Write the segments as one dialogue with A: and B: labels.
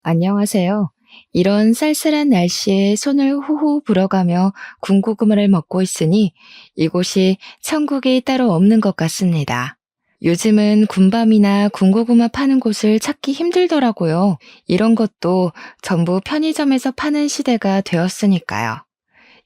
A: 안녕하세요. 이런 쌀쌀한 날씨에 손을 후후 불어가며 군고구마를 먹고 있으니 이곳이 천국이 따로 없는 것 같습니다. 요즘은 군밤이나 군고구마 파는 곳을 찾기 힘들더라고요. 이런 것도 전부 편의점에서 파는 시대가 되었으니까요.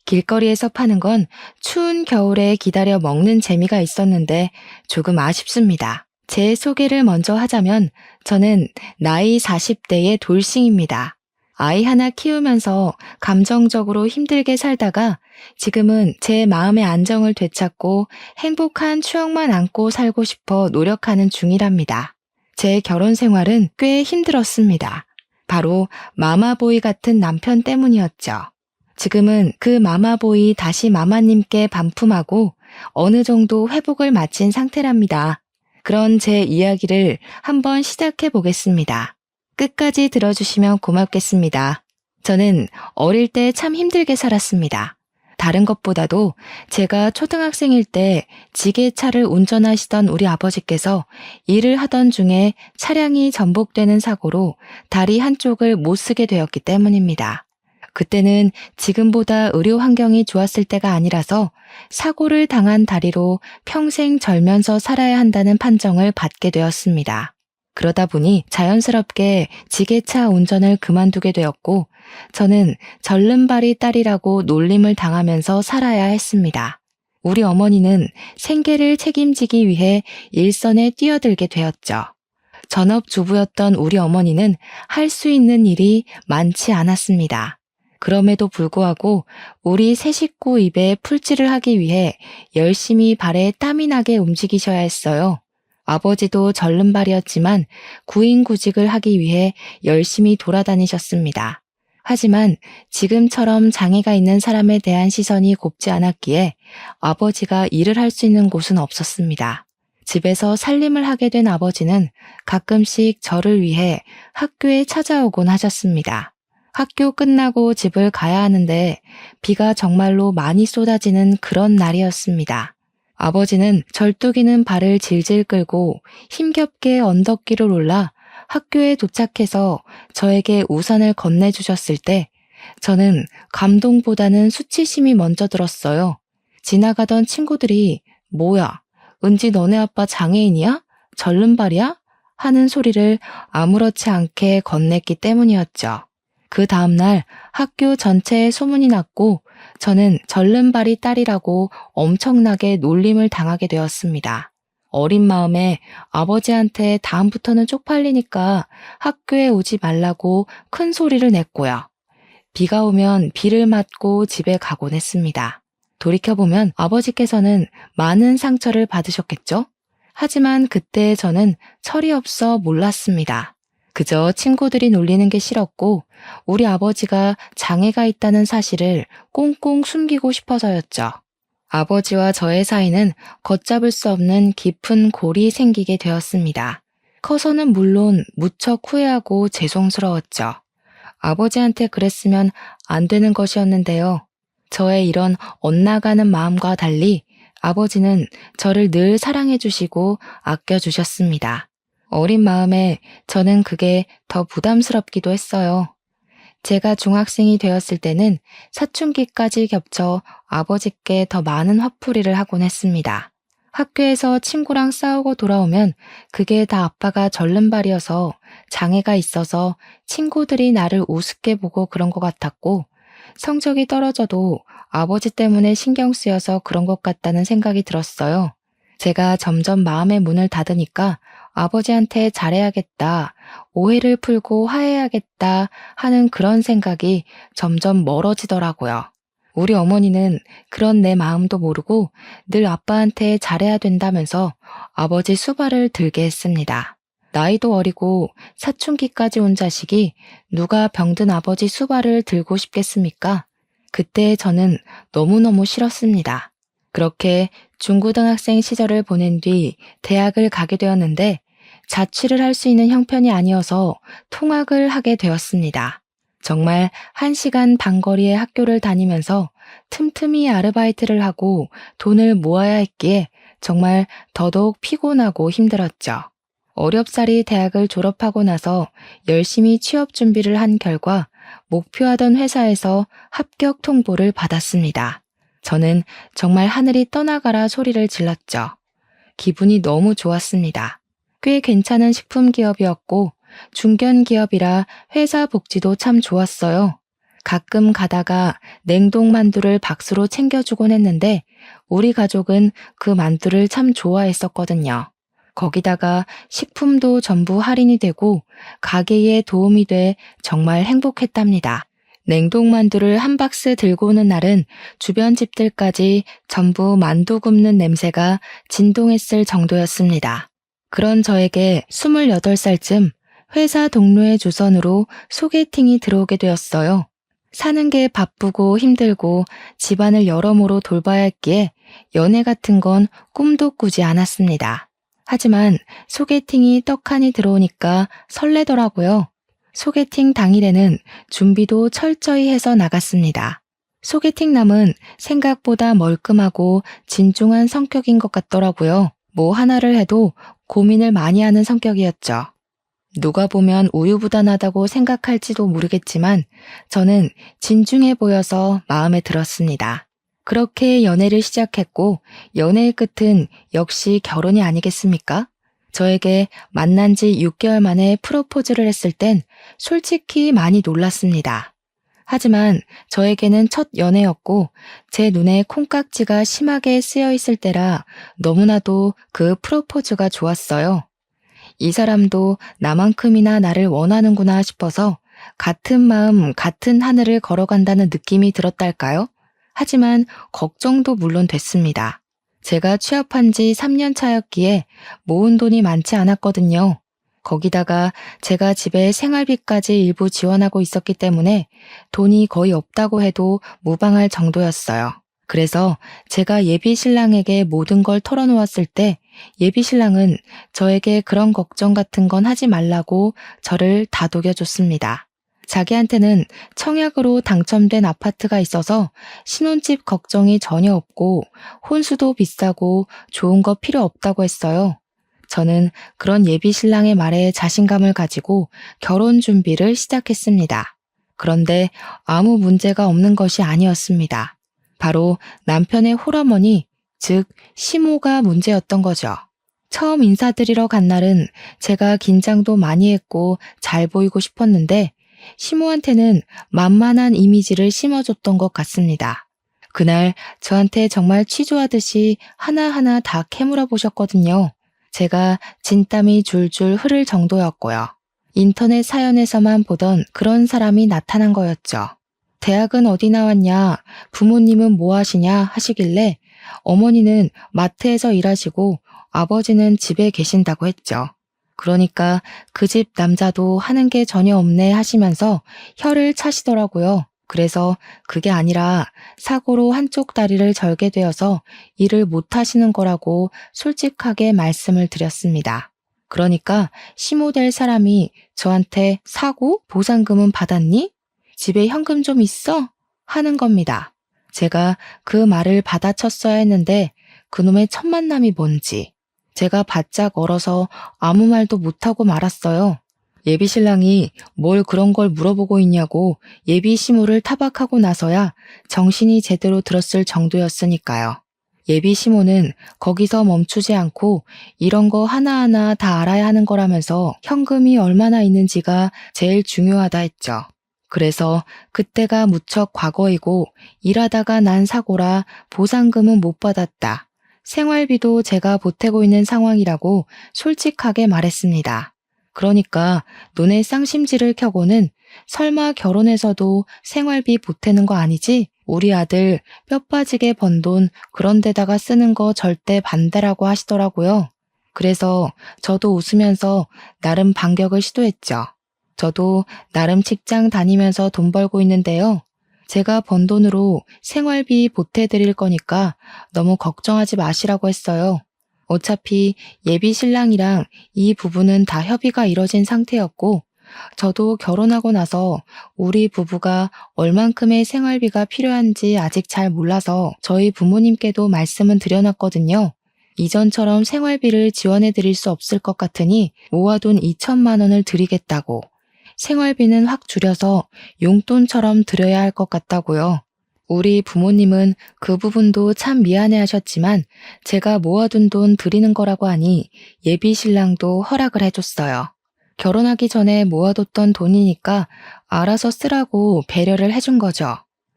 A: 길거리에서 파는 건 추운 겨울에 기다려 먹는 재미가 있었는데 조금 아쉽습니다. 제 소개를 먼저 하자면 저는 나이 40대의 돌싱입니다. 아이 하나 키우면서 감정적으로 힘들게 살다가 지금은 제 마음의 안정을 되찾고 행복한 추억만 안고 살고 싶어 노력하는 중이랍니다. 제 결혼 생활은 꽤 힘들었습니다. 바로 마마보이 같은 남편 때문이었죠. 지금은 그 마마보이 다시 마마님께 반품하고 어느 정도 회복을 마친 상태랍니다. 그런 제 이야기를 한번 시작해 보겠습니다. 끝까지 들어주시면 고맙겠습니다. 저는 어릴 때 참 힘들게 살았습니다. 다른 것보다도 제가 초등학생일 때 지게차를 운전하시던 우리 아버지께서 일을 하던 중에 차량이 전복되는 사고로 다리 한쪽을 못 쓰게 되었기 때문입니다. 그때는 지금보다 의료 환경이 좋았을 때가 아니라서 사고를 당한 다리로 평생 절면서 살아야 한다는 판정을 받게 되었습니다. 그러다 보니 자연스럽게 지게차 운전을 그만두게 되었고 저는 절름발이 딸이라고 놀림을 당하면서 살아야 했습니다. 우리 어머니는 생계를 책임지기 위해 일선에 뛰어들게 되었죠. 전업주부였던 우리 어머니는 할 수 있는 일이 많지 않았습니다. 그럼에도 불구하고 우리 세 식구 입에 풀칠을 하기 위해 열심히 발에 땀이 나게 움직이셔야 했어요. 아버지도 절름발이었지만 구인구직을 하기 위해 열심히 돌아다니셨습니다. 하지만 지금처럼 장애가 있는 사람에 대한 시선이 곱지 않았기에 아버지가 일을 할 수 있는 곳은 없었습니다. 집에서 살림을 하게 된 아버지는 가끔씩 저를 위해 학교에 찾아오곤 하셨습니다. 학교 끝나고 집을 가야 하는데 비가 정말로 많이 쏟아지는 그런 날이었습니다. 아버지는 절뚝이는 발을 질질 끌고 힘겹게 언덕길을 올라 학교에 도착해서 저에게 우산을 건네주셨을 때 저는 감동보다는 수치심이 먼저 들었어요. 지나가던 친구들이 뭐야, 은지 너네 아빠 장애인이야? 절름발이야? 하는 소리를 아무렇지 않게 건넸기 때문이었죠. 그 다음날 학교 전체에 소문이 났고 저는 절름발이 딸이라고 엄청나게 놀림을 당하게 되었습니다. 어린 마음에 아버지한테 다음부터는 쪽팔리니까 학교에 오지 말라고 큰 소리를 냈고요. 비가 오면 비를 맞고 집에 가곤 했습니다. 돌이켜보면 아버지께서는 많은 상처를 받으셨겠죠? 하지만 그때 저는 철이 없어 몰랐습니다. 그저 친구들이 놀리는 게 싫었고 우리 아버지가 장애가 있다는 사실을 꽁꽁 숨기고 싶어서였죠. 아버지와 저의 사이는 걷잡을 수 없는 깊은 골이 생기게 되었습니다. 커서는 물론 무척 후회하고 죄송스러웠죠. 아버지한테 그랬으면 안 되는 것이었는데요. 저의 이런 엇나가는 마음과 달리 아버지는 저를 늘 사랑해 주시고 아껴 주셨습니다. 어린 마음에 저는 그게 더 부담스럽기도 했어요. 제가 중학생이 되었을 때는 사춘기까지 겹쳐 아버지께 더 많은 화풀이를 하곤 했습니다. 학교에서 친구랑 싸우고 돌아오면 그게 다 아빠가 절름발이어서 장애가 있어서 친구들이 나를 우습게 보고 그런 것 같았고 성적이 떨어져도 아버지 때문에 신경 쓰여서 그런 것 같다는 생각이 들었어요. 제가 점점 마음의 문을 닫으니까 아버지한테 잘해야겠다, 오해를 풀고 화해해야겠다 하는 그런 생각이 점점 멀어지더라고요. 우리 어머니는 그런 내 마음도 모르고 늘 아빠한테 잘해야 된다면서 아버지 수발을 들게 했습니다. 나이도 어리고 사춘기까지 온 자식이 누가 병든 아버지 수발을 들고 싶겠습니까? 그때 저는 너무너무 싫었습니다. 그렇게 중고등학생 시절을 보낸 뒤 대학을 가게 되었는데 자취를 할 수 있는 형편이 아니어서 통학을 하게 되었습니다. 정말 1시간 반 거리의 학교를 다니면서 틈틈이 아르바이트를 하고 돈을 모아야 했기에 정말 더더욱 피곤하고 힘들었죠. 어렵사리 대학을 졸업하고 나서 열심히 취업 준비를 한 결과 목표하던 회사에서 합격 통보를 받았습니다. 저는 정말 하늘이 떠나가라 소리를 질렀죠. 기분이 너무 좋았습니다. 꽤 괜찮은 식품 기업이었고 중견 기업이라 회사 복지도 참 좋았어요. 가끔 가다가 냉동 만두를 박스로 챙겨주곤 했는데 우리 가족은 그 만두를 참 좋아했었거든요. 거기다가 식품도 전부 할인이 되고 가게에 도움이 돼 정말 행복했답니다. 냉동 만두를 한 박스 들고 오는 날은 주변 집들까지 전부 만두 굽는 냄새가 진동했을 정도였습니다. 그런 저에게 28살쯤 회사 동료의 조선으로 소개팅이 들어오게 되었어요. 사는 게 바쁘고 힘들고 집안을 여러모로 돌봐야 했기에 연애 같은 건 꿈도 꾸지 않았습니다. 하지만 소개팅이 떡하니 들어오니까 설레더라고요. 소개팅 당일에는 준비도 철저히 해서 나갔습니다. 소개팅남은 생각보다 멀끔하고 진중한 성격인 것 같더라고요. 뭐 하나를 해도 고민을 많이 하는 성격이었죠. 누가 보면 우유부단하다고 생각할지도 모르겠지만 저는 진중해 보여서 마음에 들었습니다. 그렇게 연애를 시작했고 연애의 끝은 역시 결혼이 아니겠습니까? 저에게 만난 지 6개월 만에 프로포즈를 했을 땐 솔직히 많이 놀랐습니다. 하지만 저에게는 첫 연애였고 제 눈에 콩깍지가 심하게 쓰여 있을 때라 너무나도 그 프로포즈가 좋았어요. 이 사람도 나만큼이나 나를 원하는구나 싶어서 같은 마음, 같은 하늘을 걸어간다는 느낌이 들었달까요? 하지만 걱정도 물론 됐습니다. 제가 취업한 지 3년 차였기에 모은 돈이 많지 않았거든요. 거기다가 제가 집에 생활비까지 일부 지원하고 있었기 때문에 돈이 거의 없다고 해도 무방할 정도였어요. 그래서 제가 예비 신랑에게 모든 걸 털어놓았을 때 예비 신랑은 저에게 그런 걱정 같은 건 하지 말라고 저를 다독여줬습니다. 자기한테는 청약으로 당첨된 아파트가 있어서 신혼집 걱정이 전혀 없고 혼수도 비싸고 좋은 거 필요 없다고 했어요. 저는 그런 예비 신랑의 말에 자신감을 가지고 결혼 준비를 시작했습니다. 그런데 아무 문제가 없는 것이 아니었습니다. 바로 남편의 홀어머니, 즉 시모가 문제였던 거죠. 처음 인사드리러 간 날은 제가 긴장도 많이 했고 잘 보이고 싶었는데 시모한테는 만만한 이미지를 심어줬던 것 같습니다. 그날 저한테 정말 취조하듯이 하나하나 다 캐물어 보셨거든요. 제가 진땀이 줄줄 흐를 정도였고요. 인터넷 사연에서만 보던 그런 사람이 나타난 거였죠. 대학은 어디 나왔냐, 부모님은 뭐 하시냐 하시길래 어머니는 마트에서 일하시고 아버지는 집에 계신다고 했죠. 그러니까 그 집 남자도 하는 게 전혀 없네 하시면서 혀를 차시더라고요. 그래서 그게 아니라 사고로 한쪽 다리를 절게 되어서 일을 못 하시는 거라고 솔직하게 말씀을 드렸습니다. 그러니까 시모될 사람이 저한테 사고? 보상금은 받았니? 집에 현금 좀 있어? 하는 겁니다. 제가 그 말을 받아쳤어야 했는데 그놈의 첫 만남이 뭔지 제가 바짝 얼어서 아무 말도 못하고 말았어요. 예비 신랑이 뭘 그런 걸 물어보고 있냐고 예비 시모를 타박하고 나서야 정신이 제대로 들었을 정도였으니까요. 예비 시모는 거기서 멈추지 않고 이런 거 하나하나 다 알아야 하는 거라면서 현금이 얼마나 있는지가 제일 중요하다 했죠. 그래서 그때가 무척 과거이고 일하다가 난 사고라 보상금은 못 받았다. 생활비도 제가 보태고 있는 상황이라고 솔직하게 말했습니다. 그러니까 눈에 쌍심지를 켜고는 설마 결혼해서도 생활비 보태는 거 아니지? 우리 아들 뼈 빠지게 번 돈 그런 데다가 쓰는 거 절대 반대라고 하시더라고요. 그래서 저도 웃으면서 나름 반격을 시도했죠. 저도 나름 직장 다니면서 돈 벌고 있는데요. 제가 번 돈으로 생활비 보태드릴 거니까 너무 걱정하지 마시라고 했어요. 어차피 예비 신랑이랑 이 부부는 다 협의가 이뤄진 상태였고 저도 결혼하고 나서 우리 부부가 얼만큼의 생활비가 필요한지 아직 잘 몰라서 저희 부모님께도 말씀은 드려놨거든요. 이전처럼 생활비를 지원해 드릴 수 없을 것 같으니 모아둔 2천만 원을 드리겠다고. 생활비는 확 줄여서 용돈처럼 드려야 할 것 같다고요. 우리 부모님은 그 부분도 참 미안해 하셨지만 제가 모아둔 돈 드리는 거라고 하니 예비 신랑도 허락을 해줬어요. 결혼하기 전에 모아뒀던 돈이니까 알아서 쓰라고 배려를 해준 거죠.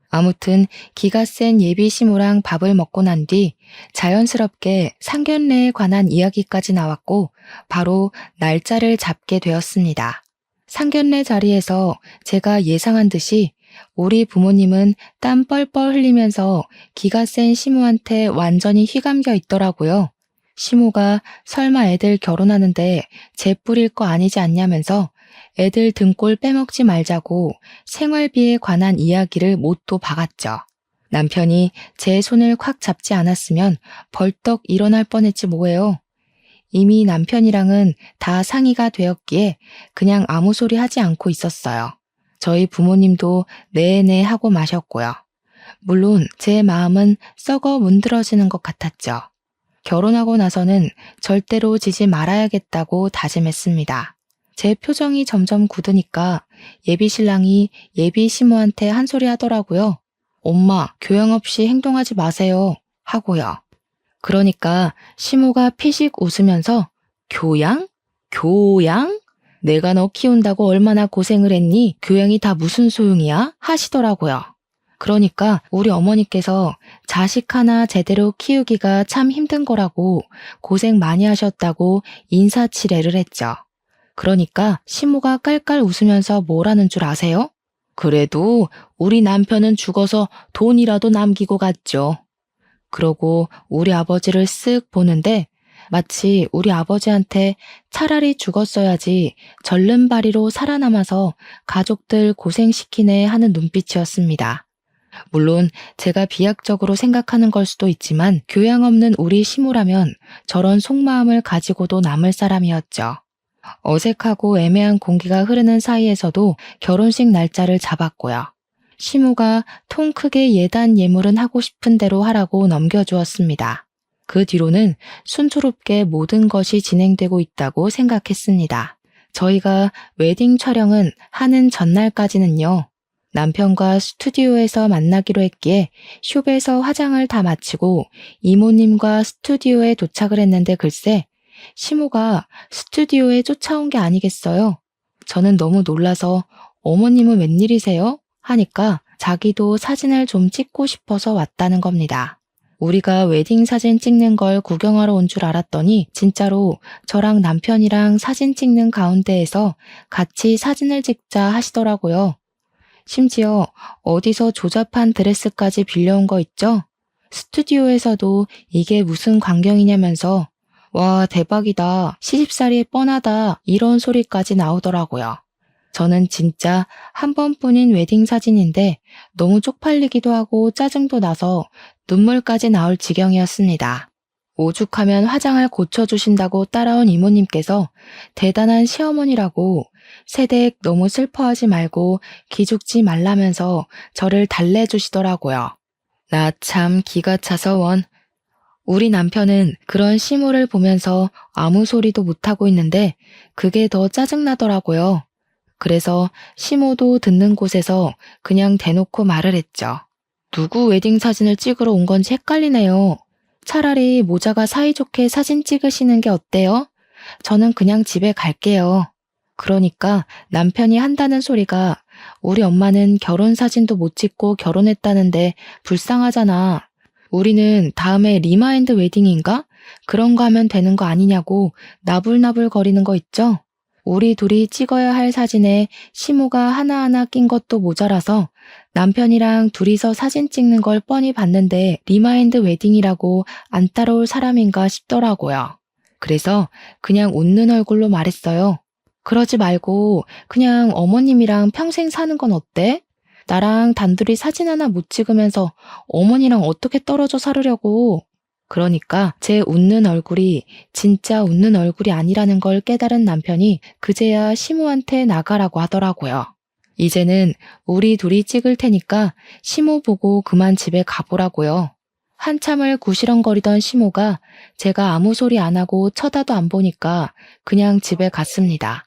A: 아무튼 기가 센 예비 시모랑 밥을 먹고 난 뒤 자연스럽게 상견례에 관한 이야기까지 나왔고 바로 날짜를 잡게 되었습니다. 상견례 자리에서 제가 예상한 듯이 우리 부모님은 땀 뻘뻘 흘리면서 기가 센 시모한테 완전히 휘감겨 있더라고요. 시모가 설마 애들 결혼하는데 재 뿌릴 거 아니지 않냐면서 애들 등골 빼먹지 말자고 생활비에 관한 이야기를 못도 박았죠. 남편이 제 손을 콱 잡지 않았으면 벌떡 일어날 뻔했지 뭐예요. 이미 남편이랑은 다 상의가 되었기에 그냥 아무 소리 하지 않고 있었어요. 저희 부모님도 네네 하고 마셨고요. 물론 제 마음은 썩어 문드러지는 것 같았죠. 결혼하고 나서는 절대로 지지 말아야겠다고 다짐했습니다. 제 표정이 점점 굳으니까 예비 신랑이 예비 시모한테 한 소리 하더라고요. 엄마, 교양 없이 행동하지 마세요. 하고요. 그러니까 시모가 피식 웃으면서 교양? 교양? 내가 너 키운다고 얼마나 고생을 했니? 교양이 다 무슨 소용이야? 하시더라고요. 그러니까 우리 어머니께서 자식 하나 제대로 키우기가 참 힘든 거라고 고생 많이 하셨다고 인사치레를 했죠. 그러니까 시모가 깔깔 웃으면서 뭐라는 줄 아세요? 그래도 우리 남편은 죽어서 돈이라도 남기고 갔죠. 그러고 우리 아버지를 쓱 보는데 마치 우리 아버지한테 차라리 죽었어야지 절름발이로 살아남아서 가족들 고생시키네 하는 눈빛이었습니다. 물론 제가 비약적으로 생각하는 걸 수도 있지만 교양 없는 우리 시모라면 저런 속마음을 가지고도 남을 사람이었죠. 어색하고 애매한 공기가 흐르는 사이에서도 결혼식 날짜를 잡았고요. 시모가 통 크게 예단 예물은 하고 싶은 대로 하라고 넘겨주었습니다. 그 뒤로는 순조롭게 모든 것이 진행되고 있다고 생각했습니다. 저희가 웨딩 촬영은 하는 전날까지는요. 남편과 스튜디오에서 만나기로 했기에 숍에서 화장을 다 마치고 이모님과 스튜디오에 도착을 했는데 글쎄 시모가 스튜디오에 쫓아온 게 아니겠어요. 저는 너무 놀라서 어머님은 웬일이세요? 하니까 자기도 사진을 좀 찍고 싶어서 왔다는 겁니다. 우리가 웨딩 사진 찍는 걸 구경하러 온 줄 알았더니 진짜로 저랑 남편이랑 사진 찍는 가운데에서 같이 사진을 찍자 하시더라고요. 심지어 어디서 조잡한 드레스까지 빌려온 거 있죠? 스튜디오에서도 이게 무슨 광경이냐면서 와 대박이다, 시집살이 뻔하다 이런 소리까지 나오더라고요. 저는 진짜 한 번뿐인 웨딩 사진인데 너무 쪽팔리기도 하고 짜증도 나서 눈물까지 나올 지경이었습니다. 오죽하면 화장을 고쳐주신다고 따라온 이모님께서 대단한 시어머니라고 세댁 너무 슬퍼하지 말고 기죽지 말라면서 저를 달래주시더라고요. 나 참 기가 차서 원. 우리 남편은 그런 시모를 보면서 아무 소리도 못하고 있는데 그게 더 짜증나더라고요. 그래서 시모도 듣는 곳에서 그냥 대놓고 말을 했죠. 누구 웨딩 사진을 찍으러 온 건지 헷갈리네요. 차라리 모자가 사이좋게 사진 찍으시는 게 어때요? 저는 그냥 집에 갈게요. 그러니까 남편이 한다는 소리가 우리 엄마는 결혼 사진도 못 찍고 결혼했다는데 불쌍하잖아. 우리는 다음에 리마인드 웨딩인가? 그런 거 하면 되는 거 아니냐고 나불나불 거리는 거 있죠? 우리 둘이 찍어야 할 사진에 시모가 하나하나 낀 것도 모자라서 남편이랑 둘이서 사진 찍는 걸 뻔히 봤는데 리마인드 웨딩이라고 안 따라올 사람인가 싶더라고요. 그래서 그냥 웃는 얼굴로 말했어요. 그러지 말고 그냥 어머님이랑 평생 사는 건 어때? 나랑 단둘이 사진 하나 못 찍으면서 어머니랑 어떻게 떨어져 살으려고. 그러니까 제 웃는 얼굴이 진짜 웃는 얼굴이 아니라는 걸 깨달은 남편이 그제야 시모한테 나가라고 하더라고요. 이제는 우리 둘이 찍을 테니까 시모 보고 그만 집에 가보라고요. 한참을 구시렁거리던 시모가 제가 아무 소리 안 하고 쳐다도 안 보니까 그냥 집에 갔습니다.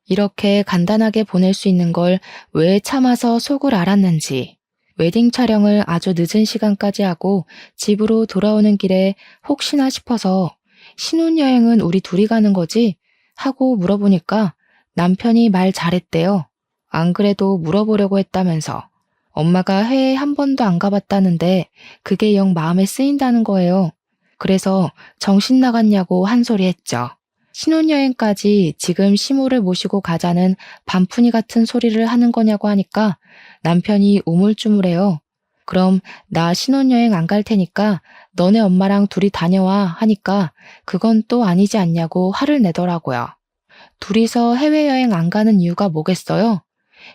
A: 이렇게 간단하게 보낼 수 있는 걸 왜 참아서 속을 알았는지. 웨딩 촬영을 아주 늦은 시간까지 하고 집으로 돌아오는 길에 혹시나 싶어서 신혼여행은 우리 둘이 가는 거지? 하고 물어보니까 남편이 말 잘했대요. 안 그래도 물어보려고 했다면서. 엄마가 해외에 한 번도 안 가봤다는데 그게 영 마음에 쓰인다는 거예요. 그래서 정신 나갔냐고 한 소리 했죠. 신혼여행까지 지금 시모를 모시고 가자는 반푼이 같은 소리를 하는 거냐고 하니까 남편이 우물쭈물해요. 그럼 나 신혼여행 안 갈 테니까 너네 엄마랑 둘이 다녀와 하니까 그건 또 아니지 않냐고 화를 내더라고요. 둘이서 해외여행 안 가는 이유가 뭐겠어요?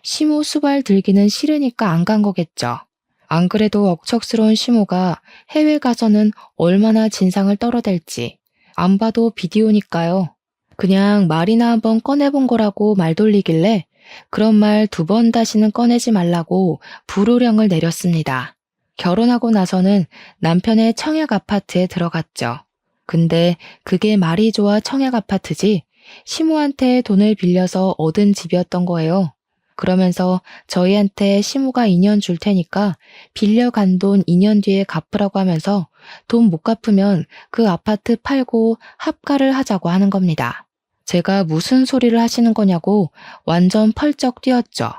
A: 시모 수발 들기는 싫으니까 안 간 거겠죠. 안 그래도 억척스러운 시모가 해외 가서는 얼마나 진상을 떨어댈지 안 봐도 비디오니까요. 그냥 말이나 한번 꺼내본 거라고 말 돌리길래 그런 말 2번 다시는 꺼내지 말라고 불호령을 내렸습니다. 결혼하고 나서는 남편의 청약 아파트에 들어갔죠. 근데 그게 말이 좋아 청약 아파트지 시모한테 돈을 빌려서 얻은 집이었던 거예요. 그러면서 저희한테 시모가 2년 줄 테니까 빌려간 돈 2년 뒤에 갚으라고 하면서 돈 못 갚으면 그 아파트 팔고 합가를 하자고 하는 겁니다. 제가 무슨 소리를 하시는 거냐고 완전 펄쩍 뛰었죠.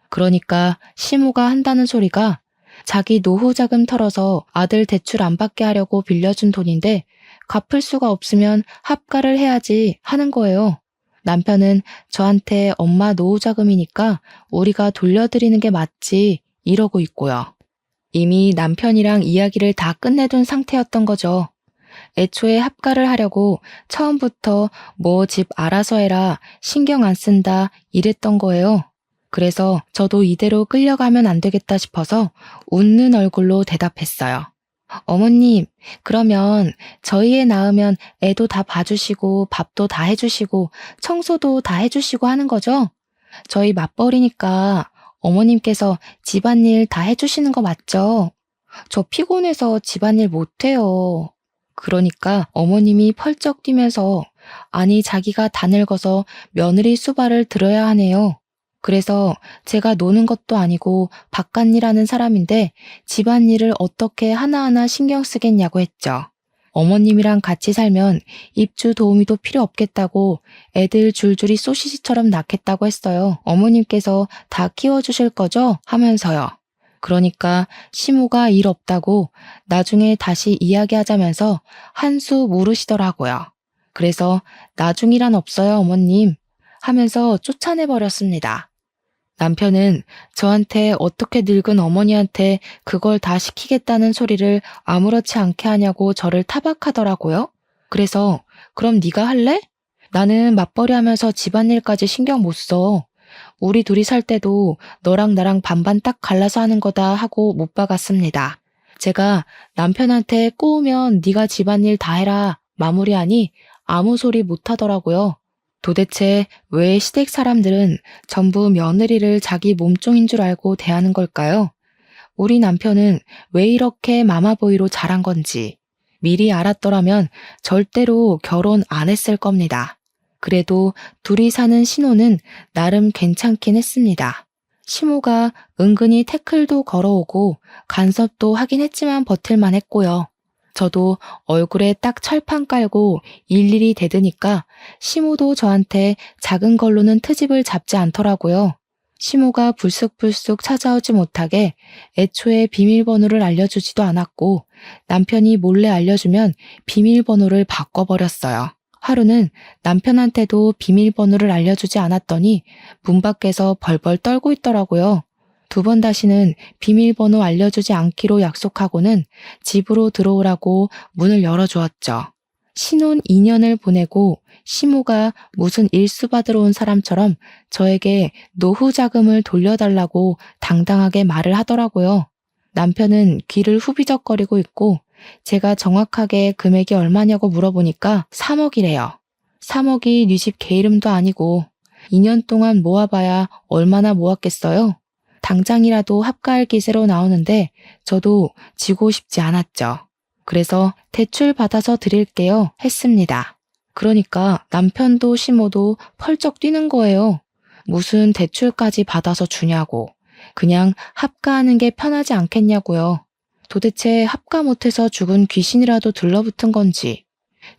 A: 그러니까 시모가 한다는 소리가 자기 노후 자금 털어서 아들 대출 안 받게 하려고 빌려준 돈인데 갚을 수가 없으면 합가를 해야지 하는 거예요. 남편은 저한테 엄마 노후 자금이니까 우리가 돌려드리는 게 맞지 이러고 있고요. 이미 남편이랑 이야기를 다 끝내둔 상태였던 거죠. 애초에 합가를 하려고 처음부터 뭐 집 알아서 해라 신경 안 쓴다 이랬던 거예요. 그래서 저도 이대로 끌려가면 안 되겠다 싶어서 웃는 얼굴로 대답했어요. 어머님, 그러면 저희 애 낳으면 애도 다 봐주시고 밥도 다 해주시고 청소도 다 해주시고 하는 거죠? 저희 맞벌이니까 어머님께서 집안일 다 해주시는 거 맞죠? 저 피곤해서 집안일 못해요. 그러니까 어머님이 펄쩍 뛰면서 아니 자기가 다 늙어서 며느리 수발을 들어야 하네요. 그래서 제가 노는 것도 아니고 바깥일 하는 사람인데 집안일을 어떻게 하나하나 신경 쓰겠냐고 했죠. 어머님이랑 같이 살면 입주 도우미도 필요 없겠다고 애들 줄줄이 소시지처럼 낳겠다고 했어요. 어머님께서 다 키워주실 거죠? 하면서요. 그러니까 시모가 일 없다고 나중에 다시 이야기하자면서 한 수 물으시더라고요. 그래서 나중이란 없어요, 어머님. 하면서 쫓아내버렸습니다. 남편은 저한테 어떻게 늙은 어머니한테 그걸 다 시키겠다는 소리를 아무렇지 않게 하냐고 저를 타박하더라고요. 그래서 그럼 네가 할래? 나는 맞벌이 하면서 집안일까지 신경 못 써. 우리 둘이 살 때도 너랑 나랑 반반 딱 갈라서 하는 거다 하고 못 박았습니다. 제가 남편한테 꼬우면 네가 집안일 다 해라 마무리하니 아무 소리 못 하더라고요. 도대체 왜 시댁 사람들은 전부 며느리를 자기 몸종인 줄 알고 대하는 걸까요? 우리 남편은 왜 이렇게 마마보이로 자란 건지 미리 알았더라면 절대로 결혼 안 했을 겁니다. 그래도 둘이 사는 신혼은 나름 괜찮긴 했습니다. 시모가 은근히 태클도 걸어오고 간섭도 하긴 했지만 버틸만 했고요. 저도 얼굴에 딱 철판 깔고 일일이 대드니까 시모도 저한테 작은 걸로는 트집을 잡지 않더라고요. 시모가 불쑥불쑥 찾아오지 못하게 애초에 비밀번호를 알려주지도 않았고 남편이 몰래 알려주면 비밀번호를 바꿔버렸어요. 하루는 남편한테도 비밀번호를 알려주지 않았더니 문 밖에서 벌벌 떨고 있더라고요. 2번 다시는 비밀번호 알려주지 않기로 약속하고는 집으로 들어오라고 문을 열어주었죠. 신혼 2년을 보내고 시모가 무슨 일수 받으러 온 사람처럼 저에게 노후 자금을 돌려달라고 당당하게 말을 하더라고요. 남편은 귀를 후비적거리고 있고 제가 정확하게 금액이 얼마냐고 물어보니까 3억이래요. 3억이 네 집 개 이름도 아니고 2년 동안 모아봐야 얼마나 모았겠어요? 당장이라도 합가할 기세로 나오는데 저도 지고 싶지 않았죠. 그래서 대출 받아서 드릴게요 했습니다. 그러니까 남편도 시모도 펄쩍 뛰는 거예요. 무슨 대출까지 받아서 주냐고. 그냥 합가하는 게 편하지 않겠냐고요. 도대체 합가 못해서 죽은 귀신이라도 들러붙은 건지.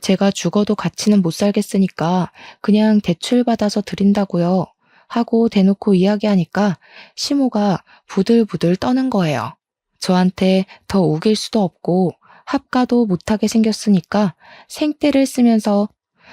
A: 제가 죽어도 같이는 못 살겠으니까 그냥 대출 받아서 드린다고요. 하고 대놓고 이야기하니까 시모가 부들부들 떠는 거예요. 저한테 더 우길 수도 없고 합가도 못하게 생겼으니까 생떼를 쓰면서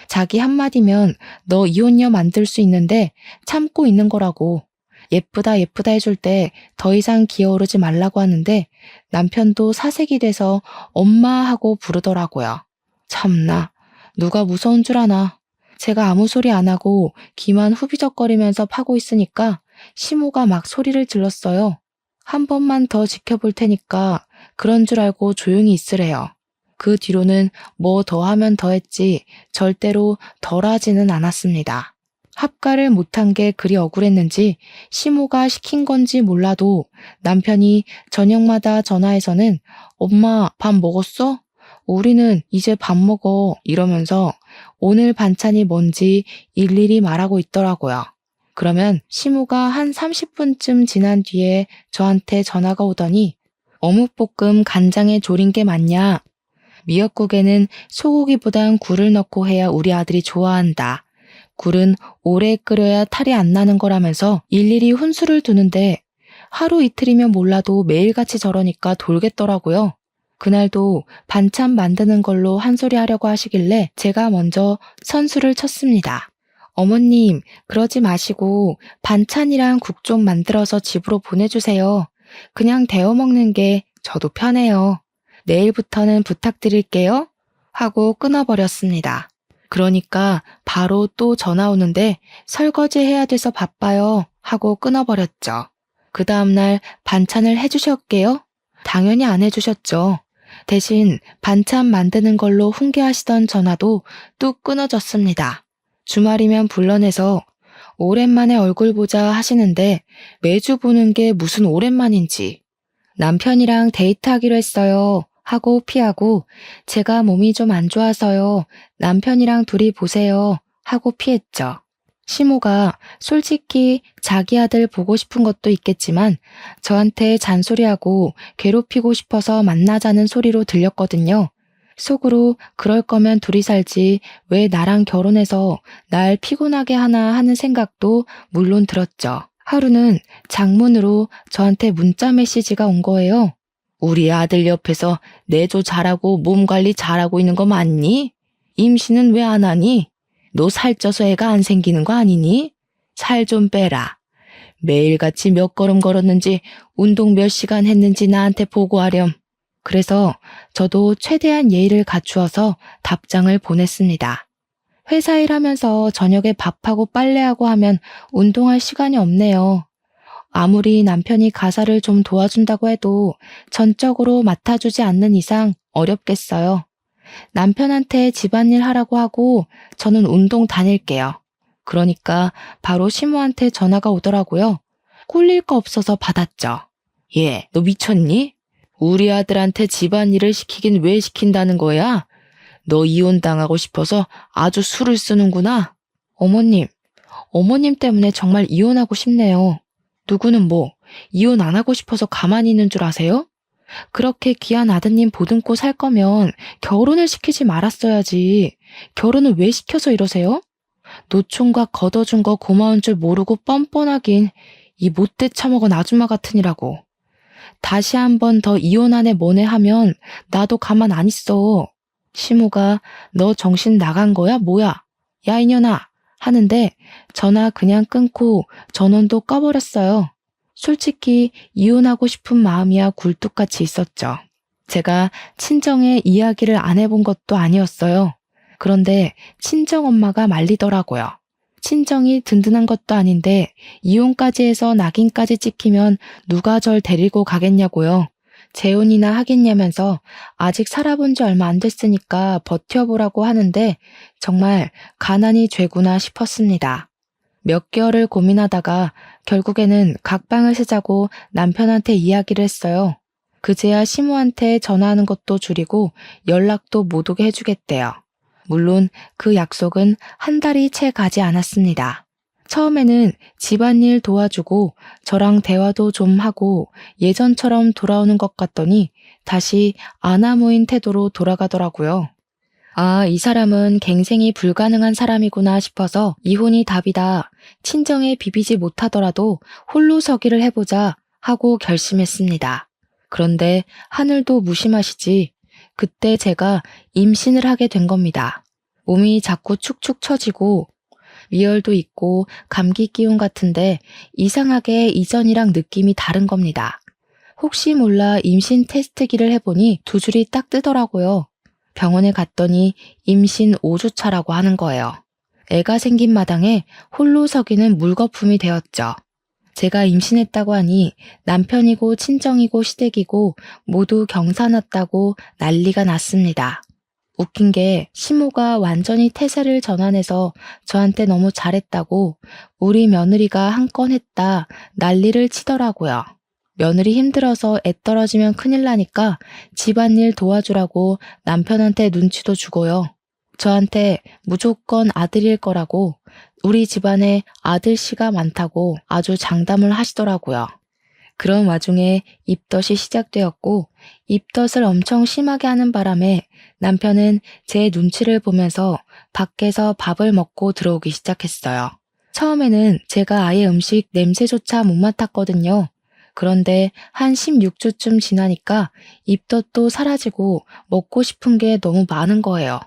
A: 자기 한마디면 너 이혼녀 만들 수 있는데 참고 있는 거라고. 예쁘다 예쁘다 해줄 때 더 이상 기어오르지 말라고 하는데 남편도 사색이 돼서 엄마 하고 부르더라고요. 참나, 누가 무서운 줄 아나. 제가 아무 소리 안 하고 귀만 후비적거리면서 파고 있으니까 시모가 막 소리를 질렀어요. 한 번만 더 지켜볼 테니까 그런 줄 알고 조용히 있으래요. 그 뒤로는 뭐 더 하면 더 했지 절대로 덜 하지는 않았습니다. 합가를 못한 게 그리 억울했는지 시모가 시킨 건지 몰라도 남편이 저녁마다 전화해서는 엄마 밥 먹었어? 우리는 이제 밥 먹어 이러면서 오늘 반찬이 뭔지 일일이 말하고 있더라고요. 그러면 시모가 한 30분쯤 지난 뒤에 저한테 전화가 오더니 어묵볶음 간장에 졸인 게 맞냐? 미역국에는 소고기보단 굴을 넣고 해야 우리 아들이 좋아한다. 굴은 오래 끓여야 탈이 안 나는 거라면서 일일이 훈수를 두는데 하루 이틀이면 몰라도 매일같이 저러니까 돌겠더라고요. 그날도 반찬 만드는 걸로 한 소리 하려고 하시길래 제가 먼저 선수를 쳤습니다. 어머님, 그러지 마시고 반찬이랑 국 좀 만들어서 집으로 보내주세요. 그냥 데워 먹는 게 저도 편해요. 내일부터는 부탁드릴게요. 하고 끊어버렸습니다. 그러니까 바로 또 전화 오는데 설거지 해야 돼서 바빠요. 하고 끊어버렸죠. 그 다음날 반찬을 해주셨게요? 당연히 안 해주셨죠. 대신 반찬 만드는 걸로 훈계하시던 전화도 뚝 끊어졌습니다. 주말이면 불러내서 오랜만에 얼굴 보자 하시는데 매주 보는 게 무슨 오랜만인지. 남편이랑 데이트하기로 했어요. 하고 피하고 제가 몸이 좀 안 좋아서요. 남편이랑 둘이 보세요. 하고 피했죠. 시모가 솔직히 자기 아들 보고 싶은 것도 있겠지만 저한테 잔소리하고 괴롭히고 싶어서 만나자는 소리로 들렸거든요. 속으로 그럴 거면 둘이 살지 왜 나랑 결혼해서 날 피곤하게 하나 하는 생각도 물론 들었죠. 하루는 장문으로 저한테 문자 메시지가 온 거예요. 우리 아들 옆에서 내조 잘하고 몸 관리 잘하고 있는 거 맞니? 임신은 왜 안 하니? 너 살쪄서 애가 안 생기는 거 아니니? 살 좀 빼라. 매일같이 몇 걸음 걸었는지 운동 몇 시간 했는지 나한테 보고하렴. 그래서 저도 최대한 예의를 갖추어서 답장을 보냈습니다. 회사 일하면서 저녁에 밥하고 빨래하고 하면 운동할 시간이 없네요. 아무리 남편이 가사를 좀 도와준다고 해도 전적으로 맡아주지 않는 이상 어렵겠어요. 남편한테 집안일 하라고 하고 저는 운동 다닐게요. 그러니까 바로 시모한테 전화가 오더라고요. 꼴릴 거 없어서 받았죠. 얘, 너 미쳤니? 우리 아들한테 집안일을 시키긴 왜 시킨다는 거야? 너 이혼당하고 싶어서 아주 수를 쓰는구나. 어머님 때문에 정말 이혼하고 싶네요. 누구는 뭐 이혼 안 하고 싶어서 가만히 있는 줄 아세요? 그렇게 귀한 아드님 보듬고 살 거면 결혼을 시키지 말았어야지. 결혼을 왜 시켜서 이러세요? 노총각 걷어준 거 고마운 줄 모르고 뻔뻔하긴 이 못돼 처먹은 아줌마 같으니라고. 다시 한 번 더 이혼하네 뭐네 하면 나도 가만 안 있어. 시모가 너 정신 나간 거야 뭐야? 야 이년아 하는데 전화 그냥 끊고 전원도 꺼버렸어요. 솔직히 이혼하고 싶은 마음이야 굴뚝같이 있었죠. 제가 친정에 이야기를 안 해본 것도 아니었어요. 그런데 친정엄마가 말리더라고요. 친정이 든든한 것도 아닌데 이혼까지 해서 낙인까지 찍히면 누가 절 데리고 가겠냐고요. 재혼이나 하겠냐면서 아직 살아본 지 얼마 안 됐으니까 버텨보라고 하는데 정말 가난이 죄구나 싶었습니다. 몇 개월을 고민하다가 결국에는 각방을 쓰자고 남편한테 이야기를 했어요. 그제야 시모한테 전화하는 것도 줄이고 연락도 못 오게 해주겠대요. 물론 그 약속은 한 달이 채 가지 않았습니다. 처음에는 집안일 도와주고 저랑 대화도 좀 하고 예전처럼 돌아오는 것 같더니 다시 아나무인 태도로 돌아가더라고요. 아, 이 사람은 갱생이 불가능한 사람이구나 싶어서 이혼이 답이다. 친정에 비비지 못하더라도 홀로 서기를 해보자 하고 결심했습니다. 그런데 하늘도 무심하시지. 그때 제가 임신을 하게 된 겁니다. 몸이 자꾸 축축 처지고 위열도 있고 감기 기운 같은데 이상하게 이전이랑 느낌이 다른 겁니다. 혹시 몰라 임신 테스트기를 해보니 두 줄이 딱 뜨더라고요. 병원에 갔더니 임신 5주 차라고 하는 거예요. 애가 생긴 마당에 홀로 서기는 물거품이 되었죠. 제가 임신했다고 하니 남편이고 친정이고 시댁이고 모두 경사났다고 난리가 났습니다. 웃긴 게 시모가 완전히 태세를 전환해서 저한테 너무 잘했다고 우리 며느리가 한 건 했다 난리를 치더라고요. 며느리 힘들어서 애 떨어지면 큰일 나니까 집안일 도와주라고 남편한테 눈치도 주고요. 저한테 무조건 아들일 거라고 우리 집안에 아들씨가 많다고 아주 장담을 하시더라고요. 그런 와중에 입덧이 시작되었고 입덧을 엄청 심하게 하는 바람에 남편은 제 눈치를 보면서 밖에서 밥을 먹고 들어오기 시작했어요. 처음에는 제가 아예 음식 냄새조차 못 맡았거든요. 그런데 한 16주쯤 지나니까 입덧도 사라지고 먹고 싶은 게 너무 많은 거예요.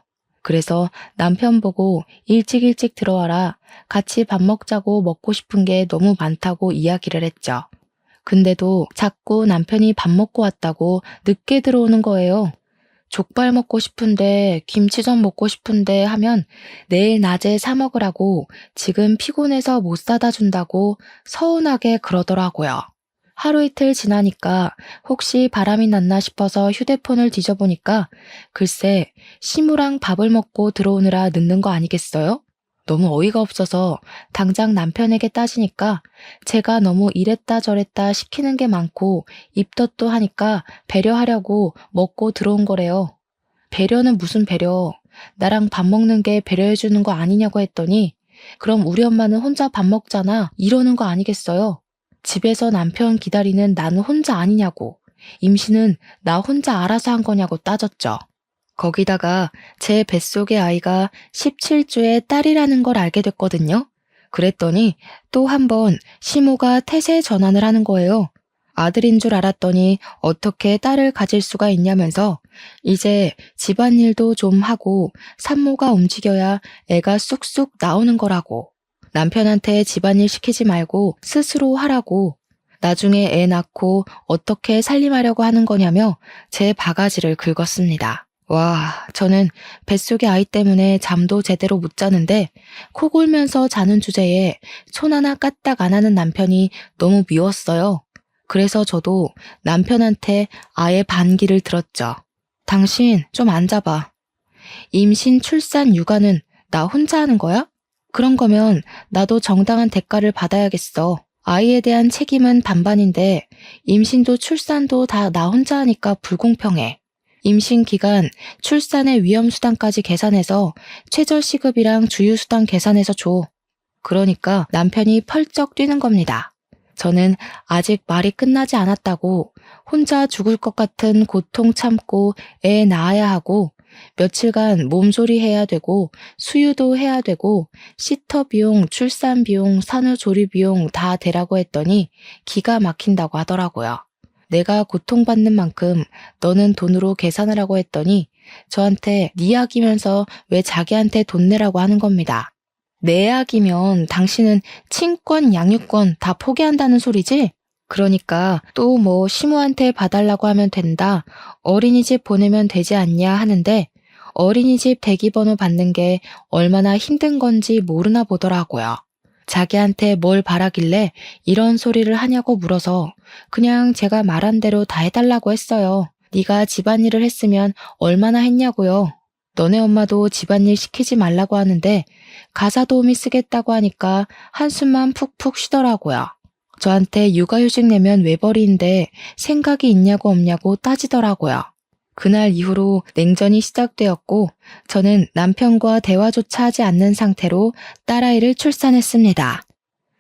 A: 그래서 남편 보고 일찍 들어와라. 같이 밥 먹자고 먹고 싶은 게 너무 많다고 이야기를 했죠. 근데도 자꾸 남편이 밥 먹고 왔다고 늦게 들어오는 거예요. 족발 먹고 싶은데 김치전 먹고 싶은데 하면 내일 낮에 사 먹으라고 지금 피곤해서 못 사다 준다고 서운하게 그러더라고요. 하루 이틀 지나니까 혹시 바람이 났나 싶어서 휴대폰을 뒤져보니까 글쎄 시무랑 밥을 먹고 들어오느라 늦는 거 아니겠어요? 너무 어이가 없어서 당장 남편에게 따지니까 제가 너무 이랬다 저랬다 시키는 게 많고 입덧도 하니까 배려하려고 먹고 들어온 거래요. 배려는 무슨 배려? 나랑 밥 먹는 게 배려해주는 거 아니냐고 했더니 그럼 우리 엄마는 혼자 밥 먹잖아 이러는 거 아니겠어요? 집에서 남편 기다리는 나는 혼자 아니냐고, 임신은 나 혼자 알아서 한 거냐고 따졌죠. 거기다가 제 뱃속의 아이가 17주의 딸이라는 걸 알게 됐거든요. 그랬더니 또 한 번 시모가 태세 전환을 하는 거예요. 아들인 줄 알았더니 어떻게 딸을 가질 수가 있냐면서 이제 집안일도 좀 하고 산모가 움직여야 애가 쑥쑥 나오는 거라고. 남편한테 집안일 시키지 말고 스스로 하라고. 나중에 애 낳고 어떻게 살림하려고 하는 거냐며 제 바가지를 긁었습니다. 와, 저는 뱃속의 아이 때문에 잠도 제대로 못 자는데 코 골면서 자는 주제에 손 하나 까딱 안 하는 남편이 너무 미웠어요. 그래서 저도 남편한테 아예 반기를 들었죠. 당신 좀 앉아봐. 임신, 출산, 육아는 나 혼자 하는 거야? 그런 거면 나도 정당한 대가를 받아야겠어. 아이에 대한 책임은 반반인데 임신도 출산도 다 나 혼자 하니까 불공평해. 임신 기간, 출산의 위험수당까지 계산해서 최저시급이랑 주휴수당 계산해서 줘. 그러니까 남편이 펄쩍 뛰는 겁니다. 저는 아직 말이 끝나지 않았다고 혼자 죽을 것 같은 고통 참고 애 낳아야 하고 며칠간 몸조리 해야 되고 수유도 해야 되고 시터 비용, 출산 비용, 산후조리 비용 다 대라고 했더니 기가 막힌다고 하더라고요. 내가 고통받는 만큼 너는 돈으로 계산을 하고 했더니 저한테 네 약이면서 왜 자기한테 돈 내라고 하는 겁니다. 내 약이면 당신은 친권, 양육권 다 포기한다는 소리지? 그러니까 또 뭐 시모한테 봐달라고 하면 된다. 어린이집 보내면 되지 않냐 하는데 어린이집 대기번호 받는 게 얼마나 힘든 건지 모르나 보더라고요. 자기한테 뭘 바라길래 이런 소리를 하냐고 물어서 그냥 제가 말한 대로 다 해달라고 했어요. 네가 집안일을 했으면 얼마나 했냐고요. 너네 엄마도 집안일 시키지 말라고 하는데 가사 도우미 쓰겠다고 하니까 한숨만 푹푹 쉬더라고요. 저한테 육아휴직 내면 외벌이인데 생각이 있냐고 없냐고 따지더라고요. 그날 이후로 냉전이 시작되었고 저는 남편과 대화조차 하지 않는 상태로 딸아이를 출산했습니다.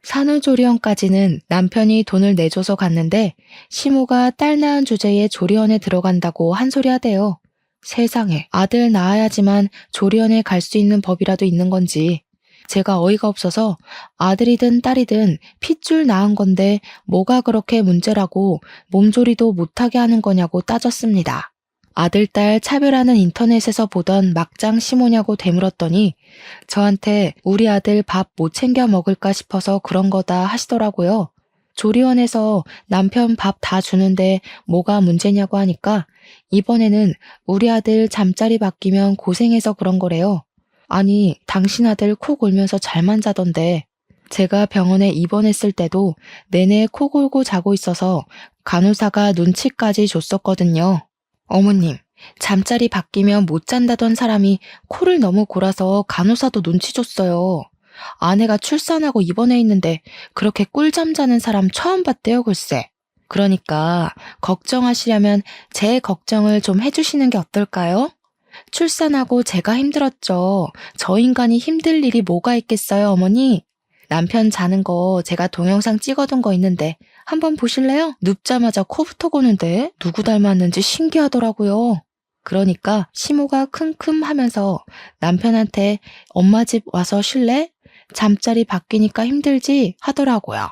A: 산후조리원까지는 남편이 돈을 내줘서 갔는데 시모가 딸 낳은 주제에 조리원에 들어간다고 한 소리 하대요. 세상에, 아들 낳아야지만 조리원에 갈 수 있는 법이라도 있는 건지. 제가 어이가 없어서 아들이든 딸이든 핏줄 낳은 건데 뭐가 그렇게 문제라고 몸조리도 못하게 하는 거냐고 따졌습니다. 아들, 딸 차별하는 인터넷에서 보던 막장 시모냐고 되물었더니 저한테 우리 아들 밥 못 챙겨 먹을까 싶어서 그런 거다 하시더라고요. 조리원에서 남편 밥 다 주는데 뭐가 문제냐고 하니까 이번에는 우리 아들 잠자리 바뀌면 고생해서 그런 거래요. 아니, 당신 아들 코 골면서 잘만 자던데. 제가 병원에 입원했을 때도 내내 코 골고 자고 있어서 간호사가 눈치까지 줬었거든요. 어머님, 잠자리 바뀌면 못 잔다던 사람이 코를 너무 골아서 간호사도 눈치 줬어요. 아내가 출산하고 입원해 있는데 그렇게 꿀잠 자는 사람 처음 봤대요, 글쎄. 그러니까 걱정하시려면 제 걱정을 좀 해주시는 게 어떨까요? 출산하고 제가 힘들었죠. 저 인간이 힘들 일이 뭐가 있겠어요, 어머니? 남편 자는 거 제가 동영상 찍어둔 거 있는데 한번 보실래요? 눕자마자 코부터 고는데 누구 닮았는지 신기하더라고요. 그러니까 시모가 킁킁 하면서 남편한테 엄마 집 와서 쉴래? 잠자리 바뀌니까 힘들지? 하더라고요.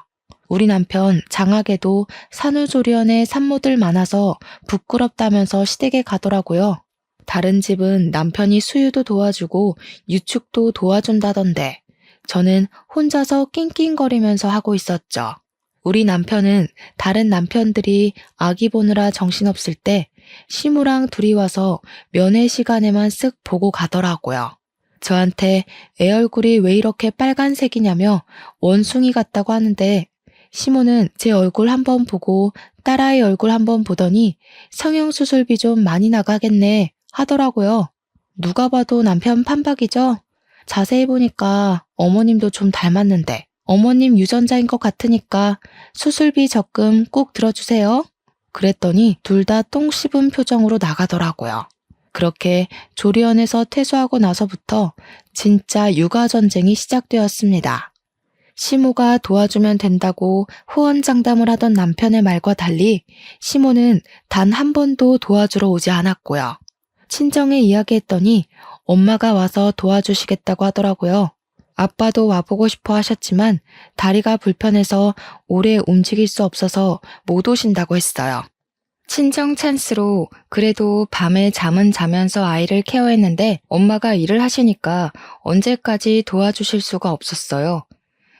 A: 우리 남편 장학에도 산후조리원에 산모들 많아서 부끄럽다면서 시댁에 가더라고요. 다른 집은 남편이 수유도 도와주고 유축도 도와준다던데 저는 혼자서 낑낑거리면서 하고 있었죠. 우리 남편은 다른 남편들이 아기 보느라 정신없을 때 시무랑 둘이 와서 면회 시간에만 쓱 보고 가더라고요. 저한테 애 얼굴이 왜 이렇게 빨간색이냐며 원숭이 같다고 하는데 시모는 제 얼굴 한번 보고 딸아이 얼굴 한번 보더니 성형수술비 좀 많이 나가겠네 하더라고요. 누가 봐도 남편 판박이죠? 자세히 보니까 어머님도 좀 닮았는데 어머님 유전자인 것 같으니까 수술비 적금 꼭 들어주세요. 그랬더니 둘 다 똥 씹은 표정으로 나가더라고요. 그렇게 조리원에서 퇴소하고 나서부터 진짜 육아전쟁이 시작되었습니다. 시모가 도와주면 된다고 호언장담을 하던 남편의 말과 달리 시모는 단 한 번도 도와주러 오지 않았고요. 친정에 이야기했더니 엄마가 와서 도와주시겠다고 하더라고요. 아빠도 와보고 싶어 하셨지만 다리가 불편해서 오래 움직일 수 없어서 못 오신다고 했어요. 친정 찬스로 그래도 밤에 잠은 자면서 아이를 케어했는데 엄마가 일을 하시니까 언제까지 도와주실 수가 없었어요.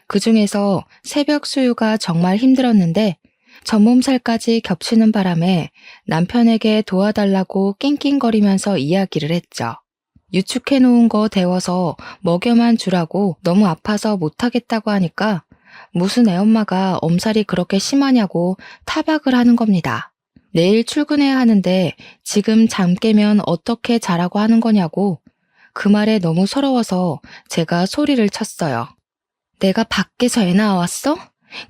A: 그중에서 새벽 수유가 정말 힘들었는데 전몸살까지 겹치는 바람에 남편에게 도와달라고 낑낑거리면서 이야기를 했죠. 유축해놓은 거 데워서 먹여만 주라고 너무 아파서 못하겠다고 하니까 무슨 애엄마가 엄살이 그렇게 심하냐고 타박을 하는 겁니다. 내일 출근해야 하는데 지금 잠 깨면 어떻게 자라고 하는 거냐고 그 말에 너무 서러워서 제가 소리를 쳤어요. 내가 밖에서 애 낳아왔어?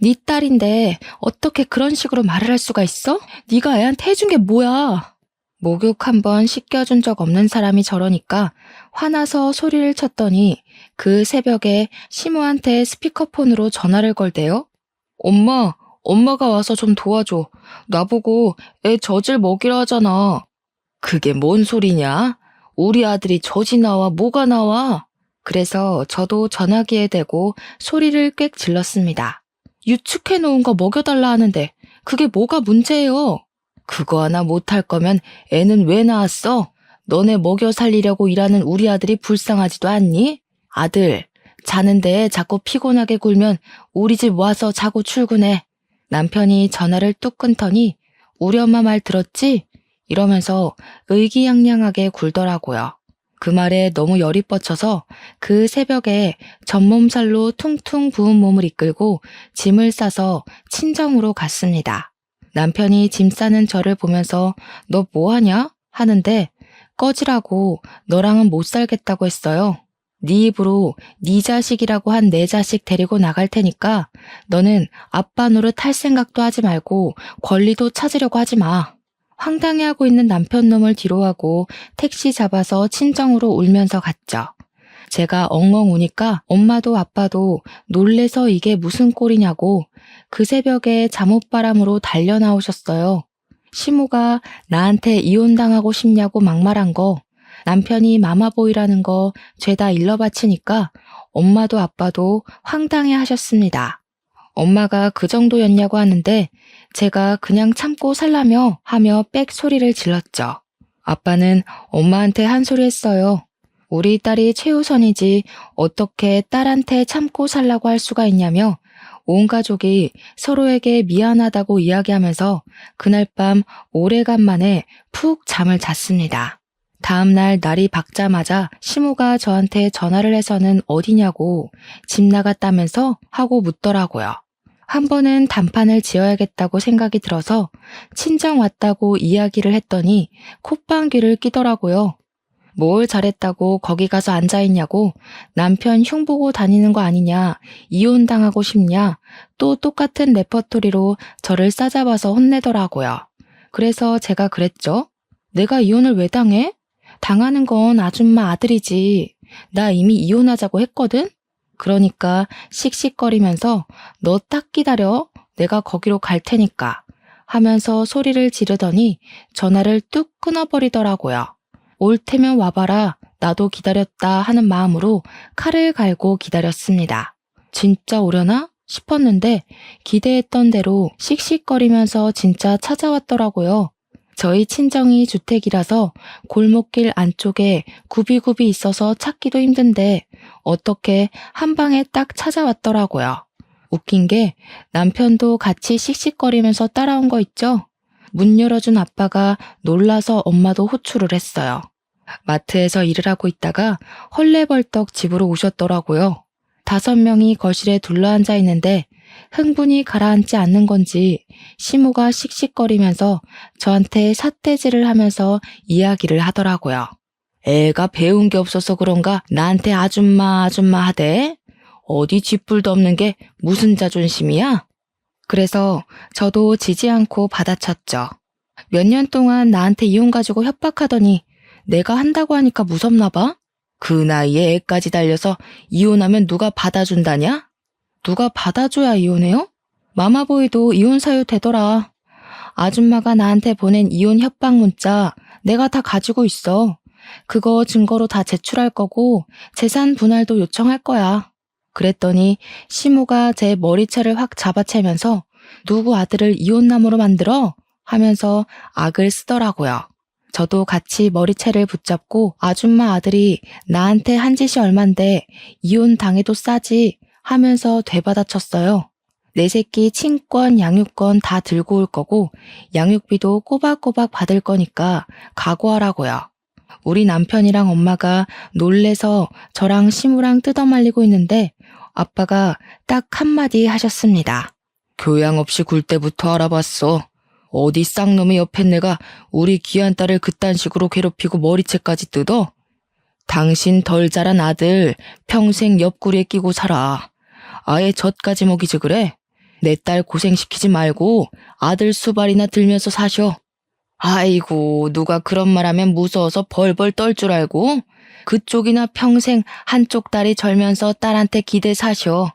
A: 네 딸인데 어떻게 그런 식으로 말을 할 수가 있어? 네가 애한테 해준 게 뭐야? 목욕 한번 씻겨준 적 없는 사람이 저러니까 화나서 소리를 쳤더니 그 새벽에 시모한테 스피커폰으로 전화를 걸대요. 엄마가 와서 좀 도와줘. 나보고 애 젖을 먹이라 하잖아. 그게 뭔 소리냐? 우리 아들이 젖이 나와 뭐가 나와? 그래서 저도 전화기에 대고 소리를 꽥 질렀습니다. 유축해놓은 거 먹여달라 하는데 그게 뭐가 문제예요? 그거 하나 못할 거면 애는 왜 낳았어? 너네 먹여 살리려고 일하는 우리 아들이 불쌍하지도 않니? 아들, 자는데 자꾸 피곤하게 굴면 우리 집 와서 자고 출근해. 남편이 전화를 뚝 끊더니 우리 엄마 말 들었지? 이러면서 의기양양하게 굴더라고요. 그 말에 너무 열이 뻗쳐서 그 새벽에 전몸살로 퉁퉁 부은 몸을 이끌고 짐을 싸서 친정으로 갔습니다. 남편이 짐 싸는 저를 보면서 너 뭐하냐? 하는데 꺼지라고 너랑은 못 살겠다고 했어요. 네 입으로 네 자식이라고 한 내 자식 데리고 나갈 테니까 너는 아빠 노릇 할 생각도 하지 말고 권리도 찾으려고 하지 마. 황당해하고 있는 남편 놈을 뒤로하고 택시 잡아서 친정으로 울면서 갔죠. 제가 엉엉 우니까 엄마도 아빠도 놀래서 이게 무슨 꼴이냐고 그 새벽에 잠옷바람으로 달려 나오셨어요. 시모가 나한테 이혼당하고 싶냐고 막말한 거, 남편이 마마보이라는 거 죄다 일러바치니까 엄마도 아빠도 황당해 하셨습니다. 엄마가 그 정도였냐고 하는데 제가 그냥 참고 살라며 하며 빽 소리를 질렀죠. 아빠는 엄마한테 한 소리 했어요. 우리 딸이 최우선이지 어떻게 딸한테 참고 살라고 할 수가 있냐며 온 가족이 서로에게 미안하다고 이야기하면서 그날 밤 오래간만에 푹 잠을 잤습니다. 다음날 날이 밝자마자 시모가 저한테 전화를 해서는 어디냐고 집 나갔다면서 하고 묻더라고요. 한 번은 단판을 지어야겠다고 생각이 들어서 친정 왔다고 이야기를 했더니 콧방귀를 끼더라고요. 뭘 잘했다고 거기 가서 앉아있냐고 남편 흉보고 다니는 거 아니냐, 이혼당하고 싶냐, 또 똑같은 레퍼토리로 저를 싸잡아서 혼내더라고요. 그래서 제가 그랬죠. 내가 이혼을 왜 당해? 당하는 건 아줌마 아들이지. 나 이미 이혼하자고 했거든? 그러니까 씩씩거리면서 너 딱 기다려. 내가 거기로 갈 테니까 하면서 소리를 지르더니 전화를 뚝 끊어버리더라고요. 올 테면 와봐라. 나도 기다렸다 하는 마음으로 칼을 갈고 기다렸습니다. 진짜 오려나 싶었는데 기대했던 대로 씩씩거리면서 진짜 찾아왔더라고요. 저희 친정이 주택이라서 골목길 안쪽에 굽이굽이 있어서 찾기도 힘든데 어떻게 한 방에 딱 찾아왔더라고요. 웃긴 게 남편도 같이 씩씩거리면서 따라온 거 있죠? 문 열어준 아빠가 놀라서 엄마도 호출을 했어요. 마트에서 일을 하고 있다가 헐레벌떡 집으로 오셨더라고요. 5명이 거실에 둘러앉아 있는데 흥분이 가라앉지 않는 건지 시모가 씩씩거리면서 저한테 삿대질을 하면서 이야기를 하더라고요. 애가 배운 게 없어서 그런가 나한테 아줌마 아줌마 하대? 어디 쥐뿔도 없는 게 무슨 자존심이야? 그래서 저도 지지 않고 받아쳤죠. 몇 년 동안 나한테 이혼 가지고 협박하더니 내가 한다고 하니까 무섭나 봐? 그 나이에 애까지 달려서 이혼하면 누가 받아준다냐? 누가 받아줘야 이혼해요? 마마보이도 이혼 사유 되더라. 아줌마가 나한테 보낸 이혼 협박 문자 내가 다 가지고 있어. 그거 증거로 다 제출할 거고 재산 분할도 요청할 거야. 그랬더니 시모가 제 머리채를 확 잡아채면서 누구 아들을 이혼남으로 만들어? 하면서 악을 쓰더라고요. 저도 같이 머리채를 붙잡고 아줌마 아들이 나한테 한 짓이 얼만데 이혼 당해도 싸지 하면서 되받아쳤어요. 내 새끼 친권, 양육권 다 들고 올 거고 양육비도 꼬박꼬박 받을 거니까 각오하라고요. 우리 남편이랑 엄마가 놀래서 저랑 시무랑 뜯어말리고 있는데 아빠가 딱 한마디 하셨습니다. 교양 없이 굴 때부터 알아봤어. 어디 쌍놈의 옆에 내가 우리 귀한 딸을 그딴 식으로 괴롭히고 머리채까지 뜯어? 당신 덜 자란 아들 평생 옆구리에 끼고 살아. 아예 젖까지 먹이지 그래? 내 딸 고생시키지 말고 아들 수발이나 들면서 사셔. 아이고 누가 그런 말하면 무서워서 벌벌 떨 줄 알고? 그쪽이나 평생 한쪽 다리 절면서 딸한테 기대 사셔.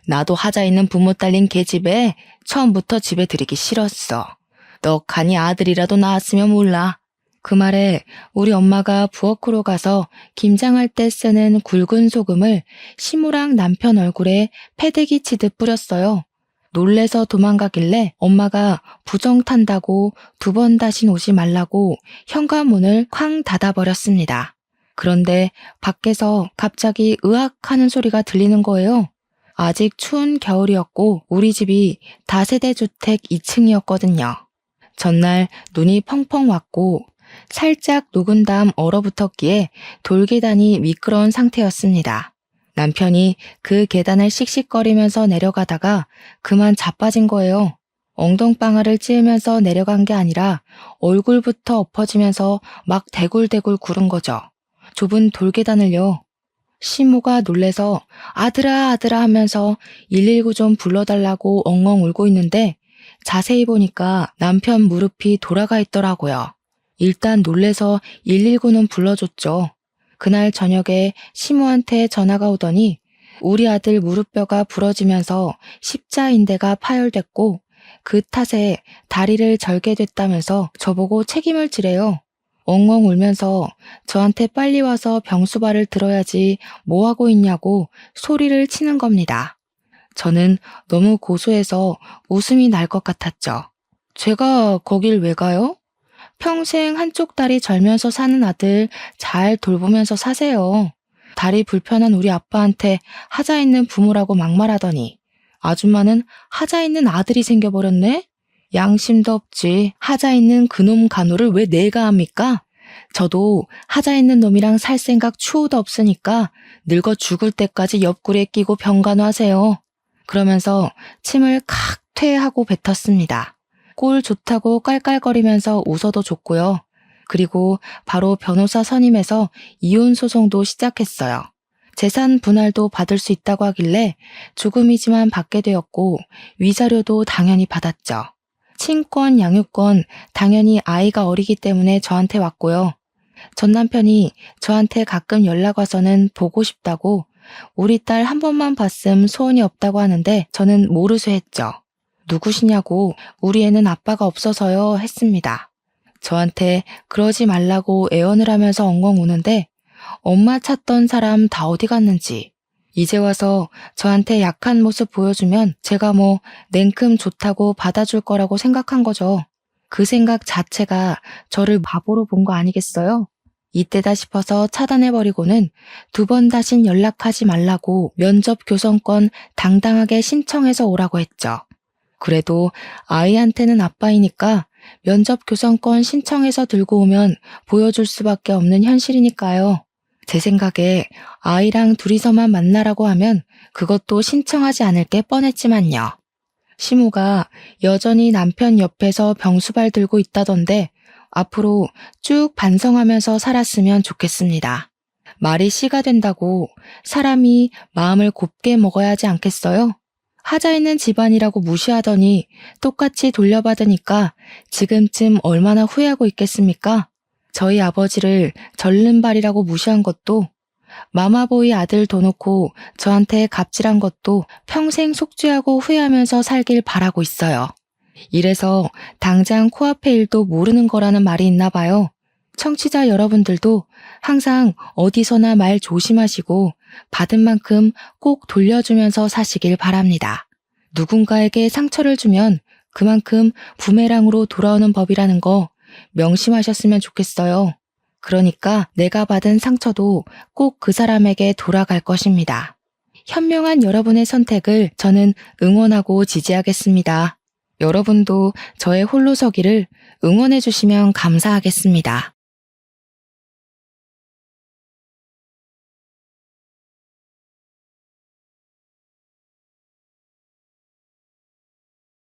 A: 나도 하자 있는 부모 딸린 계집애 처음부터 집에 들이기 싫었어. 떡하니 아들이라도 낳았으면 몰라. 그 말에 우리 엄마가 부엌으로 가서 김장할 때 쓰는 굵은 소금을 시무랑 남편 얼굴에 패대기 치듯 뿌렸어요. 놀래서 도망가길래 엄마가 부정 탄다고 2번 다신 오지 말라고 현관문을 쾅 닫아버렸습니다. 그런데 밖에서 갑자기 으악 하는 소리가 들리는 거예요. 아직 추운 겨울이었고 우리 집이 다세대 주택 2층이었거든요. 전날 눈이 펑펑 왔고 살짝 녹은 다음 얼어붙었기에 돌계단이 미끄러운 상태였습니다. 남편이 그 계단을 씩씩거리면서 내려가다가 그만 자빠진 거예요. 엉덩방아를 찌으면서 내려간 게 아니라 얼굴부터 엎어지면서 막 대굴대굴 구른 거죠. 좁은 돌계단을요. 시모가 놀래서 아들아 아들아 하면서 119 좀 불러달라고 엉엉 울고 있는데 자세히 보니까 남편 무릎이 돌아가 있더라고요. 일단 놀래서 119는 불러줬죠. 그날 저녁에 시모한테 전화가 오더니 우리 아들 무릎뼈가 부러지면서 십자인대가 파열됐고 그 탓에 다리를 절게 됐다면서 저보고 책임을 지래요. 엉엉 울면서 저한테 빨리 와서 병수발을 들어야지 뭐하고 있냐고 소리를 치는 겁니다. 저는 너무 고소해서 웃음이 날 것 같았죠. 제가 거길 왜 가요? 평생 한쪽 다리 절면서 사는 아들 잘 돌보면서 사세요. 다리 불편한 우리 아빠한테 하자 있는 부모라고 막말하더니 아줌마는 하자 있는 아들이 생겨버렸네? 양심도 없지. 하자 있는 그놈 간호를 왜 내가 합니까? 저도 하자 있는 놈이랑 살 생각 추호도 없으니까 늙어 죽을 때까지 옆구리에 끼고 병간호하세요. 그러면서 침을 칵 퇴하고 뱉었습니다. 꼴 좋다고 깔깔거리면서 웃어도 줬고요. 그리고 바로 변호사 선임해서 이혼 소송도 시작했어요. 재산 분할도 받을 수 있다고 하길래 조금이지만 받게 되었고 위자료도 당연히 받았죠. 친권, 양육권 당연히 아이가 어리기 때문에 저한테 왔고요. 전 남편이 저한테 가끔 연락 와서는 보고 싶다고 우리 딸 한 번만 봤음 소원이 없다고 하는데 저는 모르쇠 했죠. 누구시냐고 우리 애는 아빠가 없어서요 했습니다. 저한테 그러지 말라고 애원을 하면서 엉엉 우는데 엄마 찾던 사람 다 어디 갔는지 이제 와서 저한테 약한 모습 보여주면 제가 뭐 냉큼 좋다고 받아줄 거라고 생각한 거죠. 그 생각 자체가 저를 바보로 본 거 아니겠어요? 이때다 싶어서 차단해버리고는 2번 다신 연락하지 말라고 면접 교섭권 당당하게 신청해서 오라고 했죠. 그래도 아이한테는 아빠이니까 면접 교섭권 신청해서 들고 오면 보여줄 수밖에 없는 현실이니까요. 제 생각에 아이랑 둘이서만 만나라고 하면 그것도 신청하지 않을 게 뻔했지만요. 시모가 여전히 남편 옆에서 병수발 들고 있다던데 앞으로 쭉 반성하면서 살았으면 좋겠습니다. 말이 씨가 된다고 사람이 마음을 곱게 먹어야 하지 않겠어요? 하자 있는 집안이라고 무시하더니 똑같이 돌려받으니까 지금쯤 얼마나 후회하고 있겠습니까? 저희 아버지를 절름발이라고 무시한 것도 마마보이 아들 둬 놓고 저한테 갑질한 것도 평생 속죄하고 후회하면서 살길 바라고 있어요. 이래서 당장 코앞의 일도 모르는 거라는 말이 있나 봐요. 청취자 여러분들도 항상 어디서나 말 조심하시고 받은 만큼 꼭 돌려주면서 사시길 바랍니다. 누군가에게 상처를 주면 그만큼 부메랑으로 돌아오는 법이라는 거 명심하셨으면 좋겠어요. 그러니까 내가 받은 상처도 꼭 그 사람에게 돌아갈 것입니다. 현명한 여러분의 선택을 저는 응원하고 지지하겠습니다. 여러분도 저의 홀로서기를 응원해 주시면 감사하겠습니다.